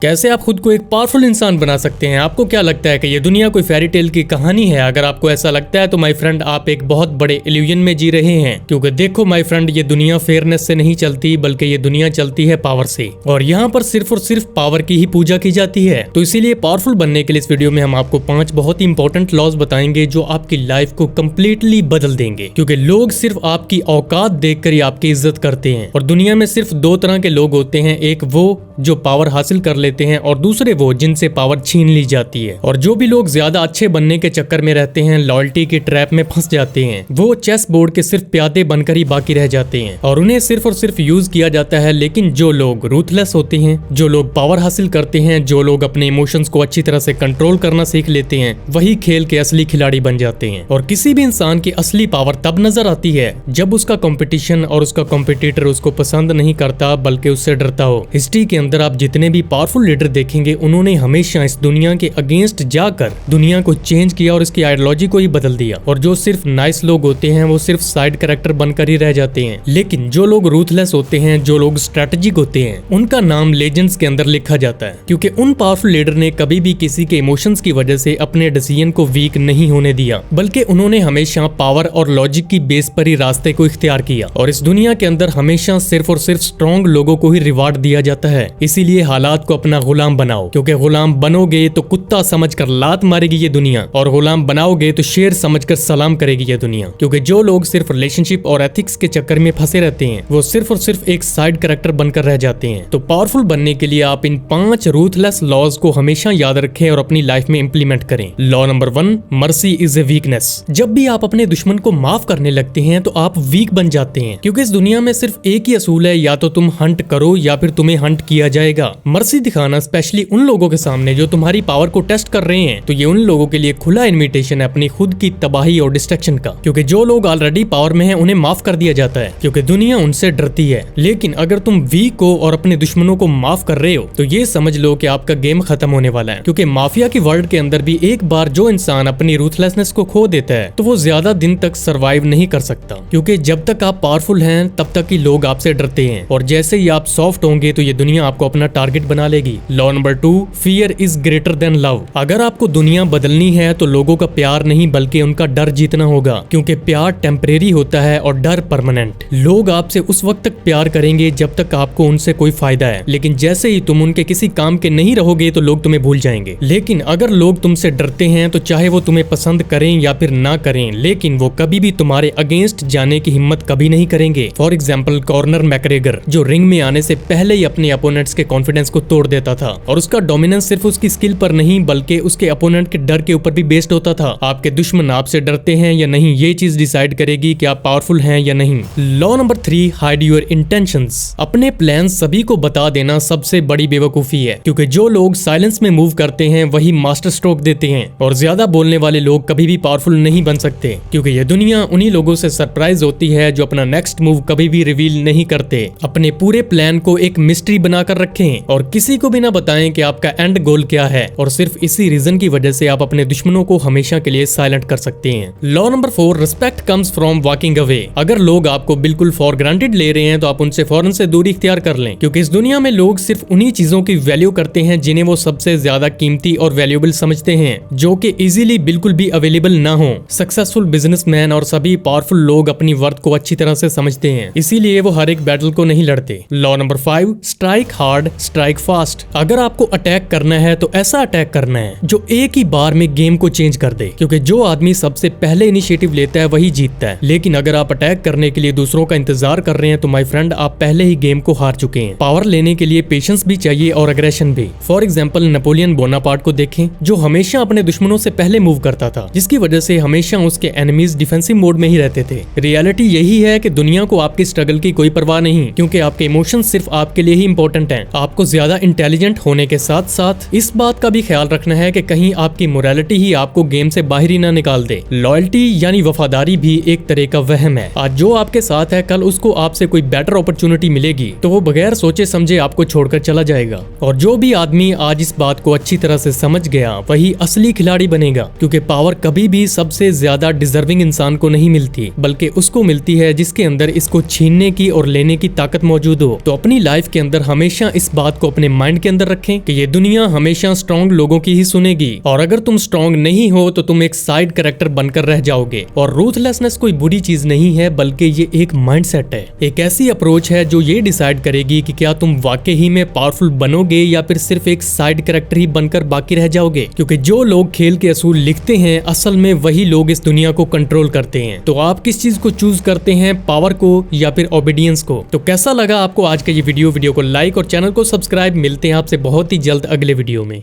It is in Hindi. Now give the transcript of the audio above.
कैसे आप खुद को एक पावरफुल इंसान बना सकते हैं। आपको क्या लगता है कि ये दुनिया कोई फेरी टेल की कहानी है? अगर आपको ऐसा लगता है तो माय फ्रेंड आप एक बहुत बड़े इल्यूजन में जी रहे हैं, क्योंकि देखो माय फ्रेंड, ये दुनिया फेयरनेस से नहीं चलती बल्कि ये दुनिया चलती है पावर से, और यहाँ पर सिर्फ और सिर्फ पावर की ही पूजा की जाती है। तो इसीलिए पावरफुल बनने के लिए इस वीडियो में हम आपको 5 बहुत ही इंपॉर्टेंट लॉज बताएंगे जो आपकी लाइफ को कम्प्लीटली बदल देंगे, क्योंकि लोग सिर्फ आपकी औकात देखकर ही आपकी इज्जत करते हैं। और दुनिया में सिर्फ 2 तरह के लोग होते हैं, एक वो जो पावर हासिल कर लेते हैं और दूसरे वो जिनसे पावर छीन ली जाती है। और जो भी लोग ज्यादा अच्छे बनने के चक्कर में रहते हैं, लॉयल्टी की ट्रैप में फंस जाते हैं, वो चेस बोर्ड के सिर्फ प्यादे बनकर ही बाकी रह जाते हैं और उन्हें सिर्फ और सिर्फ यूज किया जाता है। लेकिन जो लोग रूथलेस होते हैं, जो लोग पावर हासिल करते हैं, जो लोग अपने इमोशंस को अच्छी तरह से कंट्रोल करना सीख लेते हैं, वही खेल के असली खिलाड़ी बन जाते हैं। और किसी भी इंसान की असली पावर तब नजर आती है जब उसका कंपटीशन और उसका कॉम्पिटिटर उसको पसंद नहीं करता बल्कि उससे डरता हो। हिस्ट्री के अंदर आप जितने भी पावरफुल लीडर देखेंगे, उन्होंने हमेशा इस दुनिया के अगेंस्ट जाकर दुनिया को चेंज किया और इसकी आइडियोलॉजी को ही बदल दिया। और जो सिर्फ नाइस लोग होते हैं वो सिर्फ साइड कैरेक्टर बनकर ही रह जाते हैं। लेकिन जो लोग रूथलेस होते हैं, जो लोग स्ट्रेटेजिक होते हैं, उनका नाम लेजेंड्स के अंदर लिखा जाता है, क्योंकि उन पावरफुल लीडर ने कभी भी किसी के इमोशंस की वजह से अपने डिसीजन को वीक नहीं होने दिया, बल्कि उन्होंने हमेशा पावर और लॉजिक की बेस पर ही रास्ते को इख्तियार किया। और इस दुनिया के अंदर हमेशा सिर्फ और सिर्फ स्ट्रॉन्ग लोगों को ही रिवार्ड दिया जाता है। इसीलिए हालात को अपना गुलाम बनाओ, क्योंकि गुलाम बनोगे तो कुत्ता समझकर लात मारेगी ये दुनिया, और गुलाम बनाओगे तो शेर समझकर सलाम करेगी ये दुनिया। क्योंकि जो लोग सिर्फ रिलेशनशिप और एथिक्स के चक्कर में फंसे रहते हैं, वो सिर्फ और सिर्फ एक साइड कैरेक्टर बनकर रह जाते हैं। तो पावरफुल बनने के लिए आप इन 5 रूथलेस लॉज को हमेशा याद रखें और अपनी लाइफ में इंप्लीमेंट करें। Law number 1, mercy is a weakness. जब भी आप अपने दुश्मन को माफ करने लगते हैं तो आप वीक बन जाते हैं, क्योंकि इस दुनिया में सिर्फ एक ही असूल है, या तो तुम हंट करो या फिर तुम्हें हंट किया जाएगा। मर्सी दिखाना स्पेशली उन लोगों के सामने जो तुम्हारी पावर को टेस्ट कर रहे हैं, तो ये उन लोगों के लिए खुला इनविटेशन है अपनी खुद की तबाही और डिस्ट्रक्शन का। क्योंकि जो लोग ऑलरेडी पावर में हैं उन्हें माफ कर दिया जाता है, क्योंकि दुनिया उनसे डरती है। लेकिन अगर तुम वीक हो और अपने दुश्मनों को माफ कर रहे हो, तो ये समझ लो कि आपका गेम खत्म होने वाला है। क्योंकि माफिया की वर्ल्ड के अंदर भी एक बार जो इंसान अपनी रूथलेसनेस को खो देता है, तो वो ज्यादा दिन तक सरवाइव नहीं कर सकता, क्योंकि जब तक आप पावरफुल हैं तब तक ही लोग आपसे डरते हैं, और जैसे ही आप सॉफ्ट होंगे तो ये दुनिया आपको अपना टारगेट बना लेगी। Law number 2, fear is greater than love. अगर आपको दुनिया बदलनी है तो लोगों का प्यार नहीं बल्कि उनका डर जीतना होगा, क्योंकि प्यार टेम्परेरी होता है और डर परमानेंट। लोग आपसे उस वक्त तक प्यार करेंगे जब तक आपको उनसे कोई फायदा है, लेकिन जैसे ही तुम उनके किसी काम के नहीं रहोगे तो लोग तुम्हें भूल जाएंगे। लेकिन अगर लोग तुमसे डरते हैं तो चाहे वो तुम्हें पसंद करें या फिर ना करें, लेकिन वो कभी भी तुम्हारे अगेंस्ट जाने की हिम्मत कभी नहीं करेंगे। फॉर एग्जाम्पल कॉर्नर मैकग्रेगर, जो रिंग में आने से पहले ही अपने अपोनेंट्स के कॉन्फिडेंस को तोड़ देता था, और उसका डोमिनेंस सिर्फ उसकी स्किल पर नहीं बल्कि उसके अपोनेंट के डर के ऊपर भी बेस्ड होता था। आपके दुश्मन आपसे डरते हैं या नहीं, ये चीज डिसाइड करेगी कि आप पावरफुल हैं या नहीं। Law number 3, hide your intentions. अपने प्लान सभी को बता देना सबसे बड़ी बेवकूफी है, क्योंकि जो लोग साइलेंस में मूव करते हैं वही मास्टर स्ट्रोक देते हैं, और ज्यादा बोलने वाले लोग कभी भी पावरफुल नहीं बन सकते, क्योंकि यह दुनिया उन्हीं लोगों से सरप्राइज होती है जो अपना नेक्स्ट मूव कभी भी रिवील नहीं करते। अपने पूरे प्लान को एक मिस्ट्री बनाकर रखें और किसी को भी ना बताएं कि आपका एंड गोल क्या है, और सिर्फ इसी रीजन की वजह से आप अपने दुश्मनों को हमेशा के लिए साइलेंट कर सकते हैं। Law number 4, respect comes from walking away. अगर लोग आपको बिल्कुल फॉर ग्रांटेड ले रहे हैं तो आप उनसे फौरन से दूरी इख्तियार कर लें, क्योंकि इस दुनिया में लोग सिर्फ उन्हीं चीजों की वैल्यू करते हैं जिन्हें वो सबसे ज्यादा कीमती और वैल्यूएबल समझते हैं, जो कि इजीली बिल्कुल भी अवेलेबल ना हो। सक्सेसफुल बिजनेसमैन और सभी पावरफुल लोग अपनी वर्थ को अच्छी तरह से समझते हैं, इसीलिए वो हर एक बैटल को नहीं लड़ते। Law number 5, strike hard strike fast. अगर आपको अटैक करना है तो ऐसा अटैक करना है जो एक ही बार में गेम को चेंज कर दे, क्योंकि जो आदमी सबसे पहले इनिशिएटिव लेता है वही जीतता है। लेकिन अगर आप अटैक करने के लिए दूसरों का इंतजार कर रहे हैं तो माय फ्रेंड, आप पहले ही गेम को हार चुके हैं। पावर लेने के लिए पेशेंस भी चाहिए और अग्रेशन भी। फॉर एग्जाम्पल नेपोलियन बोनापार्ट को देखें, जो हमेशा अपने दुश्मनों से पहले मूव करता था, जिसकी वजह से हमेशा उसके एनिमीज डिफेंसिव मोड में ही रहते थे। रियलिटी यही है कि दुनिया को आपकी स्ट्रगल की कोई परवाह नहीं, क्योंकि आपके इमोशन सिर्फ आपके लिए ही इंपॉर्टेंट हैं। आपको ज्यादा इंटेलिजेंट होने के साथ साथ इस बात का भी ख्याल रखना है कि कहीं आपकी मोरालिटी ही आपको गेम से बाहर ही ना निकाल दे। लॉयल्टी यानी वफादारी भी एक तरह का वहम है। आज जो आपके साथ है, कल उसको आपसे कोई बेटर अपॉर्चुनिटी मिलेगी तो वो बगैर सोचे समझे आपको छोड़कर चला जाएगा। और जो भी आदमी आज इस बात को अच्छी तरह से समझ गया वही असली खिलाड़ी बनेगा, क्योंकि पावर कभी भी सबसे ज्यादा डिजर्विंग इंसान को नहीं मिलती, बल्कि उसको मिलती है जिसके अंदर इसको छीनने की और लेने की ताकत मौजूद हो। तो अपनी लाइफ के अंदर हमेशा इस बात को अपने माइंड माइंड के अंदर रखें कि ये दुनिया हमेशा स्ट्रॉन्ग लोगों की ही सुनेगी, और अगर तुम स्ट्रॉन्ग नहीं हो तो तुम एक साइड कैरेक्टर बनकर रह जाओगे। और रूथलेसनेस कोई बुरी चीज नहीं है, बल्कि ये एक माइंडसेट है, एक ऐसी अप्रोच है जो ये डिसाइड करेगी कि क्या तुम वाकई ही में पावरफुल बनोगे या फिर सिर्फ एक साइड कैरेक्टर ही बनकर बाकी रह जाओगे। क्योंकि जो लोग खेल के असूल लिखते हैं असल में वही लोग इस दुनिया को कंट्रोल करते हैं। तो आप किस चीज को चूज करते हैं, पावर को या फिर ओबीडियंस को? तो कैसा लगा आपको आज का ये वीडियो को लाइक और चैनल को सब्सक्राइब। मिलते हैं आपसे बहुत ही जल्द अगले वीडियो में।